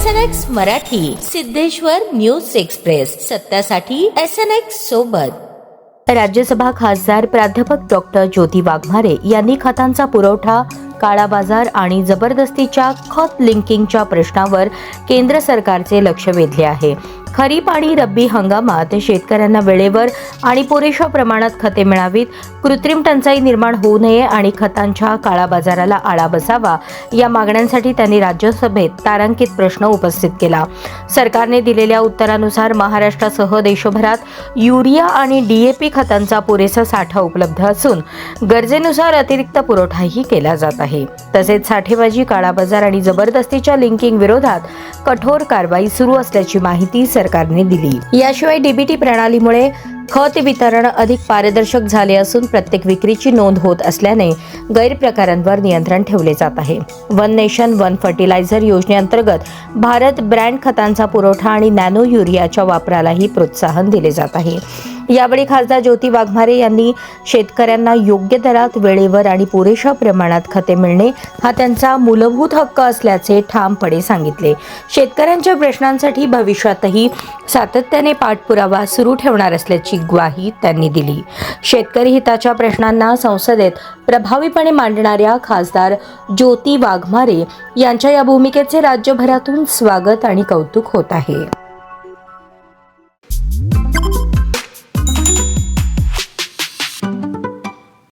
SNX Marathi, Siddheshwar news express, सत्यासाठी SNX सोबत। राज्यसभा खासदार प्राध्यापक डॉक्टर ज्योती वाघमारे यांनी खतांचा पुरवठा, काळा बाजार आणि जबरदस्तीच्या खत लिंकिंगच्या प्रश्नावर केंद्र सरकारचे लक्ष वेधले आहे। खरीप आणि रब्बी हंगामात शेतकऱ्यांना वेळेवर आणि पुरेशा प्रमाणात खते मिळावीत, कृत्रिम टंचाई निर्माण होऊ नये आणि खतांच्या काळा बाजाराला आळा बसावा या मागण्यांसाठी त्यांनी राज्यसभेत तारांकित प्रश्न उपस्थित केला। सरकारने दिलेल्या उत्तरानुसार महाराष्ट्रासह देशभरात युरिया आणि DAP खतांचा पुरेसा साठा उपलब्ध असून गरजेनुसार अतिरिक्त पुरवठाही केला जात आहे। तसेच साठेबाजी, काळा बाजार आणि जबरदस्तीच्या लिंकिंग विरोधात कठोर कारवाई सुरू असल्याची माहिती सरकारने दिली। याशिवाय DBT प्रणालीमुळे खत वितरण अधिक पारदर्शक झाले असून प्रत्येक विक्रीची नोंद होत असल्याने गैरप्रकारांवर नियंत्रण ठेवले जात आहे। वन नेशन वन फर्टिलायझर योजनेअंतर्गत भारत ब्रँड खतांचा पुरवठा आणि नॅनो युरियाच्या वापरालाही प्रोत्साहन दिले जात आहे। यावेळी खासदार ज्योती वाघमारे यांनी शेतकऱ्यांना योग्य दरात, वेळेवर आणि पुरेशा प्रमाणात खते मिळणे हा त्यांचा मूलभूत हक्क असल्याचे ठामपणे सांगितले। शेतकऱ्यांच्या प्रश्नांसाठी भविष्यातही सातत्याने पाठपुरावा सुरू ठेवणार असल्याची ग्वाही त्यांनी दिली। शेतकरी हिताच्या प्रश्नांना संसदेत प्रभावीपणे मांडणाऱ्या खासदार ज्योती वाघमारे यांच्या या भूमिकेचे राज्यभरातून स्वागत आणि कौतुक होत आहे।